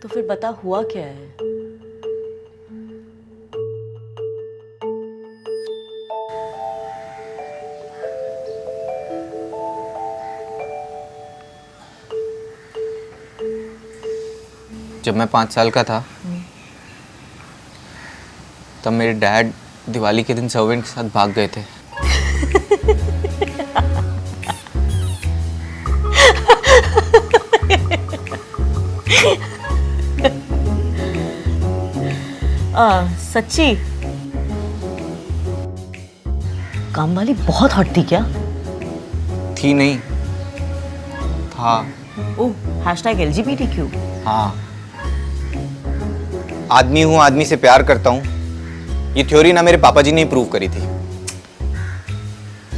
तो फिर बता हुआ क्या है? जब मैं 5 साल का था तब मेरे डैड दिवाली के दिन सर्वेंट के साथ भाग गए थे। सच्ची? काम वाली बहुत हॉट थी क्या? थी नहीं, था। ओह, #LGBTQ। हाँ, आदमी हूँ, आदमी से प्यार करता हूँ, ये थ्योरी ना मेरे पापा जी ने प्रूव करी थी।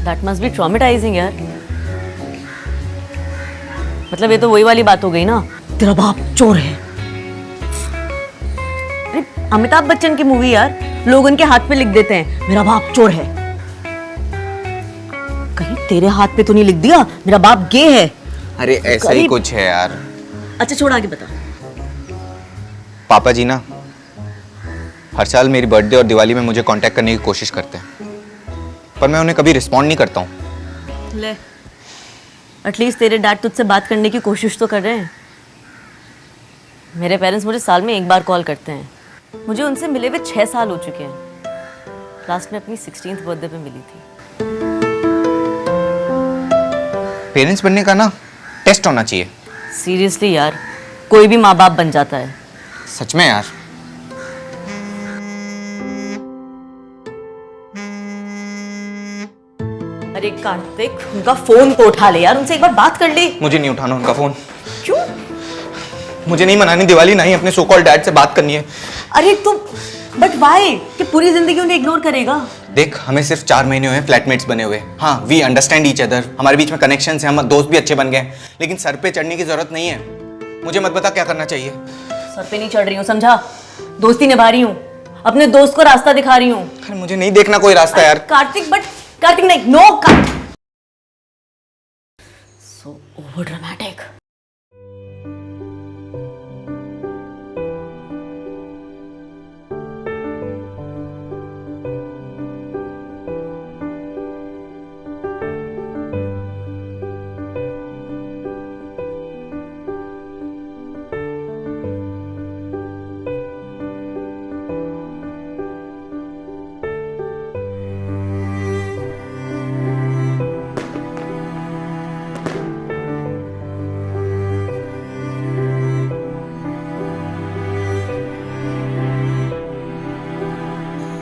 That must be traumatizing यार। मतलब ये तो वही वाली बात हो गई ना, तेरा बाप चोर है। अरे अमिताभ बच्चन की मूवी यार, लोग उनके हाथ पे लिख देते हैं मेरा बाप चोर है। कहीं तेरे हाथ पे तो नहीं लिख दिया मेरा बाप गे है? अरे ऐसा ही कुछ है यार। अच्छा छोड़, आगे बता। पापा जी ना हर साल मेरी बर्थडे और दिवाली में मुझे कांटेक्ट करने की कोशिश करते हैं, पर मैं उन्हें कभी रिस्पॉन्ड नहीं करता हूँ। ले, एटलीस्ट तेरे डैड तुझसे बात करने की कोशिश तो कर रहे हैं। मेरे पेरेंट्स मुझे साल में एक बार कॉल करते हैं। मुझे उनसे मिले हुए 6 साल हो चुके हैं। लास्ट में अपनी 16th बर्थडे पे मिली थी। पेरेंट्स बनने का ना टेस्ट होना चाहिए। सीरियसली यार, कोई भी माँ बाप बन जाता है। सच में यार। अरे कार्तिक, उनका फोन तो उठा ले यार, उनसे एक बार बात कर ले। मुझे नहीं उठाना उनका फोन। क्यों? मुझे नहीं मनानी दिवाली, ना ही अपने सो कॉल्ड डैड से बात करनी है। अरे तुम, बट वाई? कि पूरी जिंदगी उन्हें इग्नोर करेगा? देख, हमें सिर्फ 4 महीने हुए फ्लैटमेट्स बने हुए। हाँ, वी अंडरस्टैंड ईच अदर, हमारे बीच में कनेक्शंस हैं, हम दोस्त भी अच्छे बन गए, लेकिन सर पे चढ़ने की जरूरत नहीं है। मुझे मत बता क्या करना चाहिए। सर पे नहीं चढ़ रही हूँ, समझा? दोस्ती निभा रही हूँ, अपने दोस्त को रास्ता दिखा रही हूँ। अरे मुझे नहीं देखना कोई रास्ता यार। कार्तिक, बट कार्तिक नहीं, no Kartik. So over dramatic.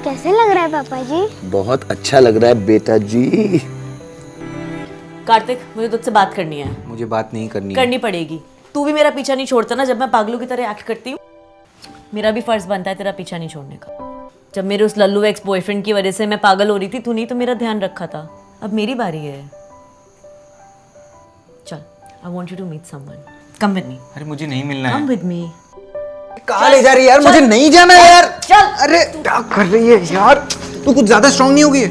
कैसे लग रहा है पापा जी? बहुत अच्छा लग रहा है बेटा जी। कार्तिक, मुझे तुझसे बात करनी है। मुझे बात नहीं करनी करनी पड़ेगी। तू भी मेरा पीछा नहीं छोड़ता ना जब मैं पागलों की तरह एक्ट करती हूँ। मेरा भी फर्ज बनता है तेरा पीछा नहीं छोड़ने का। जब मेरे उस लल्लू एक्स बॉयफ्रेंड की वजह से मैं पागल हो रही थी, तूने तो मेरा ध्यान रखा था। अब मेरी बारी है। चल, I want you to meet someone. Come with me. अरे मुझे नहीं मिलना कम है। With me. कहाँ ले जा रही है यार? मुझे नहीं जाना है यार। चल। अरे क्या कर रही है यार? तू कुछ ज्यादा स्ट्रांग नहीं होगी?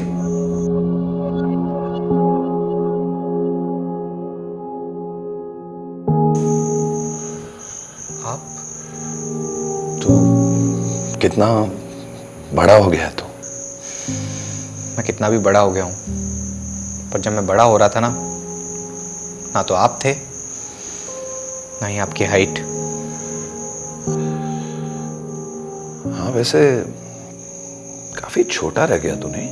आप तो कितना बड़ा हो गया तू। मैं कितना भी बड़ा हो गया हूँ, पर जब मैं बड़ा हो रहा था ना तो आप थे, ना ही आपकी हाइट। हाँ, वैसे काफी छोटा रह गया तू नहीं?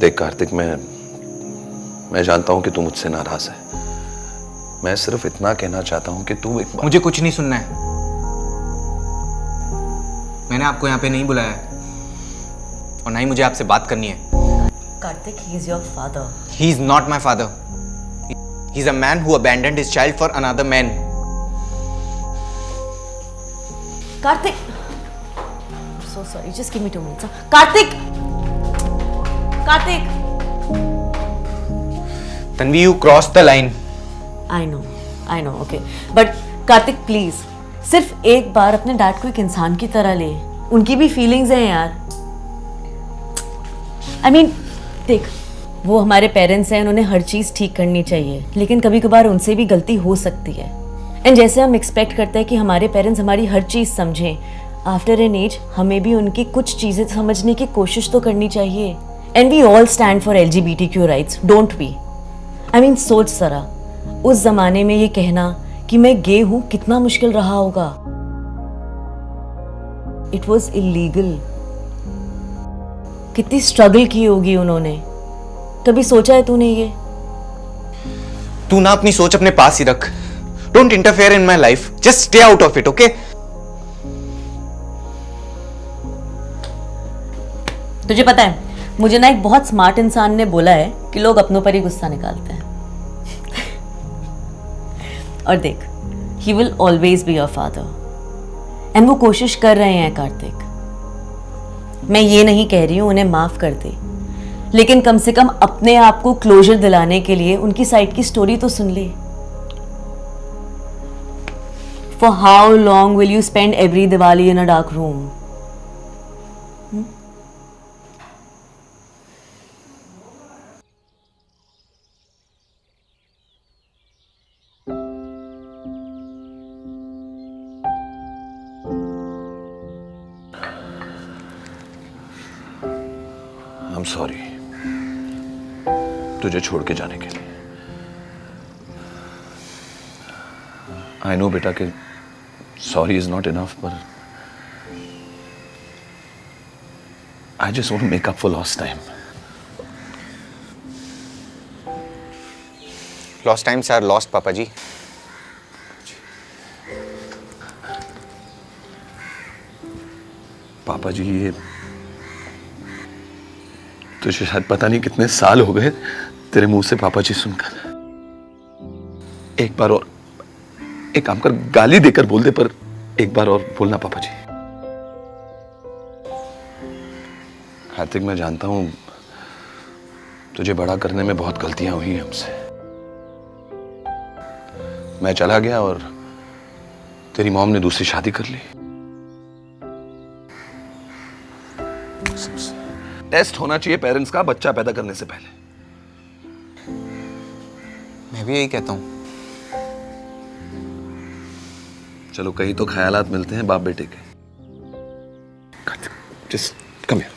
देख कार्तिक, मैं जानता हूं कि तू मुझसे नाराज है। मैं सिर्फ इतना कहना चाहता हूं कि तू एक बार... मुझे कुछ नहीं सुनना है। मैंने आपको यहाँ पे नहीं बुलाया है और ना ही मुझे आपसे बात करनी है। Kartik, he is your father. He is not my father. He is a man who abandoned his child for another man. Kartik, I'm so sorry. Just give me 2 minutes. Kartik, Kartik. Tanvi, you crossed the line. I know, okay. But Kartik please, सिर्फ एक बार अपने dad को एक इंसान की तरह ले। उनकी भी फीलिंग्स हैं यार। I mean, देख, वो हमारे पेरेंट्स हैं, उन्होंने हर चीज ठीक करनी चाहिए, लेकिन कभी कभार उनसे भी गलती हो सकती है। एंड जैसे हम एक्सपेक्ट करते हैं कि हमारे पेरेंट्स हमारी हर चीज़ समझें, आफ्टर एन एज हमें भी उनकी कुछ चीज़ें समझने की कोशिश तो करनी चाहिए. And we all stand for LGBTQ rights, don't we? I mean सोच सरा, उस जमाने में ये कहना कि मैं गे हूं कितना मुश्किल रहा होगा. It was illegal. कितनी स्ट्रगल की होगी उन्होंने. कभी सोचा है तूने ये? तू ना अपनी सोच अपने पास ही रख. Don't interfere in my life, just stay out of it, okay? तुझे पता है, मुझे ना एक बहुत स्मार्ट इंसान ने बोला है कि लोग अपनों पर ही गुस्सा निकालते हैं. और देख, he will always be your father and वो कोशिश कर रहे हैं कार्तिक. मैं ये नहीं कह रही हूं उन्हें माफ कर दे, लेकिन कम से कम अपने आप को क्लोजर दिलाने के लिए उनकी साइड की स्टोरी तो सुन ले. For how long will you spend every Diwali in a dark room? I'm sorry तुझे छोड़ के जाने के लिए. I know बेटा कि sorry is not enough, but I just want to make up for lost time. Lost times are lost, पापा जी. पापा जी, ये तुझे शायद पता नहीं कितने साल हो गए तेरे मुंह से पापा जी सुनकर. एक बार और एक काम कर, गाली देकर बोल दे, पर एक बार और बोलना पापा जी. कार्तिक, मैं जानता हूं तुझे बड़ा करने में बहुत गलतियां हुई हैं हमसे. मैं चला गया और तेरी मॉम ने दूसरी शादी कर ली. टेस्ट होना चाहिए पेरेंट्स का बच्चा पैदा करने से पहले. मैं भी यही कहता हूँ. चलो, कहीं तो ख्यालात मिलते हैं बाप बेटे के. Just come here.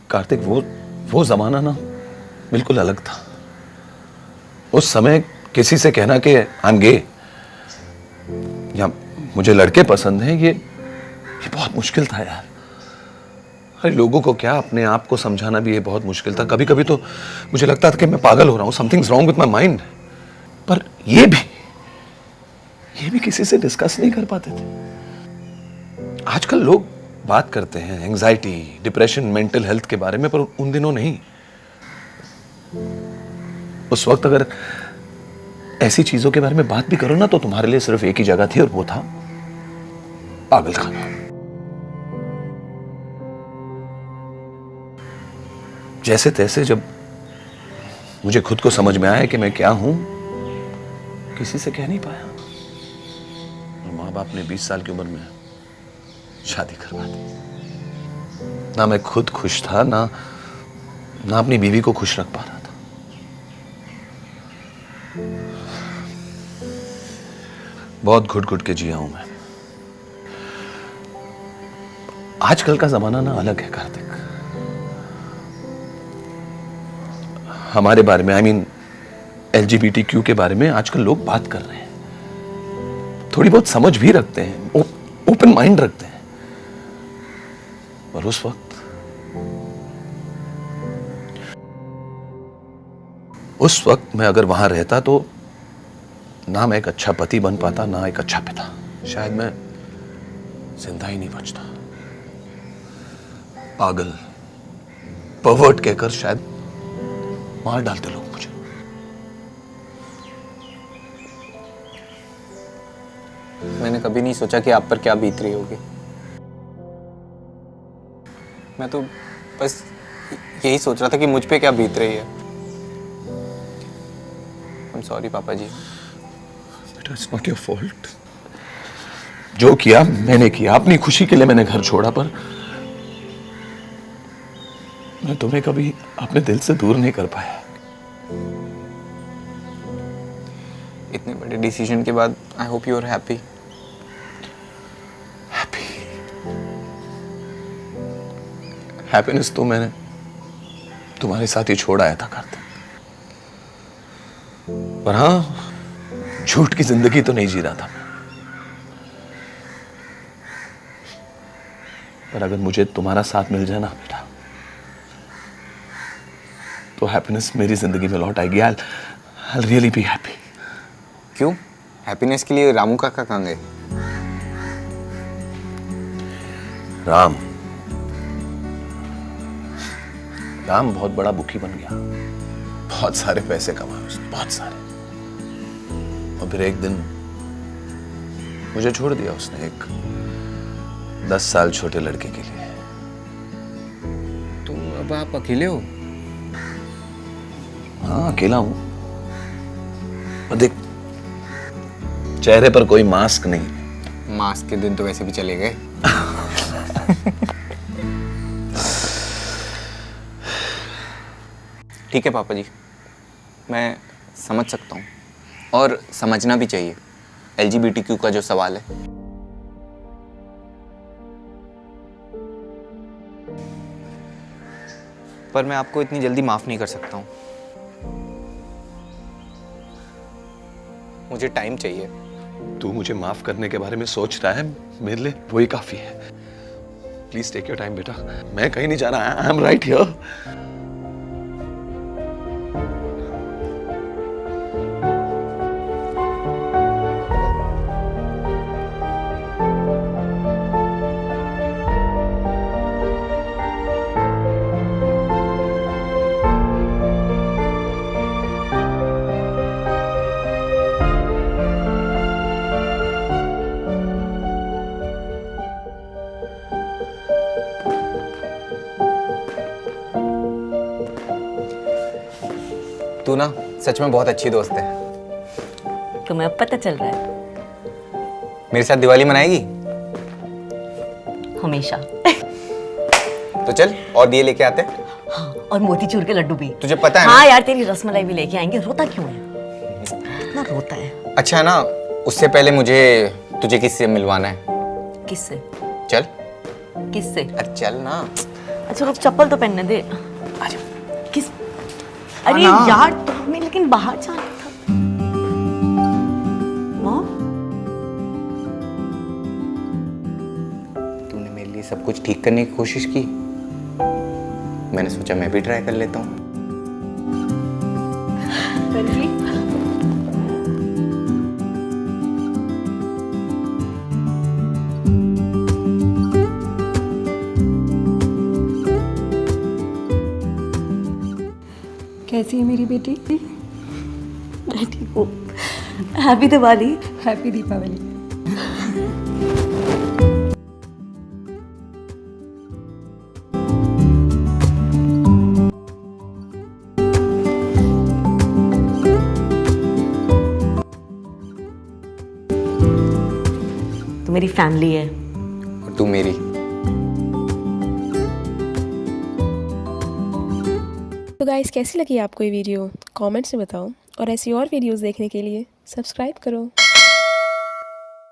कार्तिक, वो जमाना ना बिल्कुल अलग था. उस समय किसी से कहना कि आई एम गे या मुझे लड़के पसंद हैं, ये बहुत मुश्किल था यार. अरे लोगों को क्या, अपने आप को समझाना भी ये बहुत मुश्किल था. कभी कभी तो मुझे लगता था कि मैं पागल हो रहा हूं, something's wrong with my mind. पर ये भी किसी से डिस्कस नहीं कर पाते थे. आजकल लोग बात करते हैं एंजाइटी, डिप्रेशन, मेंटल हेल्थ के बारे में, पर उन दिनों नहीं. उस वक्त अगर ऐसी चीजों के बारे में बात भी करो ना, तो तुम्हारे लिए सिर्फ एक ही जगह थी और वो था पागल खाना. जैसे तैसे जब मुझे खुद को समझ में आया कि मैं क्या हूं, किसी से कह नहीं पाया. और माँ बाप ने 20 साल की उम्र में शादी करवा दी. ना मैं खुद खुश था, ना अपनी बीवी को खुश रख पा रहा था. बहुत घुट घुट के जिया हूं मैं. आजकल का जमाना ना अलग है कार्तिक. हमारे बारे में, आई मीन LGBTQ के बारे में आजकल लोग बात कर रहे हैं. थोड़ी बहुत समझ भी रखते हैं, ओपन माइंड रखते हैं. पर उस वक्त मैं अगर वहां रहता तो ना मैं एक अच्छा पति बन पाता, ना एक अच्छा पिता. शायद मैं जिंदा ही नहीं बचता. पागल, परवर्ट कहकर शायद मार डालते लोग मुझे. मैंने कभी नहीं सोचा कि आप पर क्या बीत रही होगी. मैं तो बस यही सोच रहा था कि मुझ पे क्या बीत रही है. I'm sorry पापा जी. बेटा, it's not your fault. जो किया मैंने किया, अपनी खुशी के लिए मैंने घर छोड़ा, पर मैं तुम्हें कभी अपने दिल से दूर नहीं कर पाया। इतने बड़े डिसीजन के बाद I hope you are happy. Happiness तो मैंने तुम्हारे साथ ही छोड़ आया था कार्तिक, पर हाँ, झूठ की जिंदगी तो नहीं जी रहा था मैं। पर अगर मुझे तुम्हारा साथ मिल जाए ना बेटा, तो हैप्पीनेस मेरी जिंदगी में लौट आएगी। I'll really be happy। क्यों? हैप्पीनेस के लिए रामू काका कहाँ गए? राम बहुत बड़ा बुकी बन गया, बहुत सारे पैसे कमाए उसने, बहुत सारे। और फिर एक दिन मुझे छोड़ दिया उसने एक 10 साल छोटे लड़के के लिए। तो अब आप अकेले हो? हाँ, अकेला हूं। और देख, चेहरे पर कोई मास्क नहीं। मास्क के दिन तो वैसे भी चले गए। ठीक है पापा जी, मैं समझ सकता हूँ और समझना भी चाहिए LGBTQ का जो सवाल है। पर मैं आपको इतनी जल्दी माफ नहीं कर सकता हूँ। मुझे टाइम चाहिए। तू मुझे माफ करने के बारे में सोच रहा है, मेरे लिए वही काफी है। प्लीज टेक योर टाइम बेटा, मैं कहीं नहीं जा रहा। I am right here. तू ना सच में बहुत अच्छी दोस्त है। तुम्हें अब पता चल रहा है? मेरे साथ दिवाली मनाएगी? हमेशा। तो चल और दिए लेके आते हैं। हाँ, और मोतीचूर के लड्डू भी। तुझे पता है हाँ ना? यार, तेरी रसमलाई भी लेके आएंगे। रोता क्यों है? कितना रोता है। अच्छा है ना, उससे पहले मुझे तुझे किससे मिलवाना है? किससे? चल। किससे? अरे चल ना। अच्छा रुक, चप्पल तो पहनने दे। आजा। किस? अरे ना। यार, तो हमें लेकिन बाहर जाना था। मॉम? तूने मेरे लिए सब कुछ ठीक करने की कोशिश की, मैंने सोचा मैं भी ट्राई कर लेता हूँ। कैसी है मेरी बेटी? मैं ठीक हूँ। हैप्पी दिवाली। हैप्पी दीपावली। तो मेरी फैमिली है। और तू मेरी। तो गाइस, कैसी लगी आपको ये वीडियो? कमेंट्स में बताओ, और ऐसी और वीडियोस देखने के लिए सब्सक्राइब करो।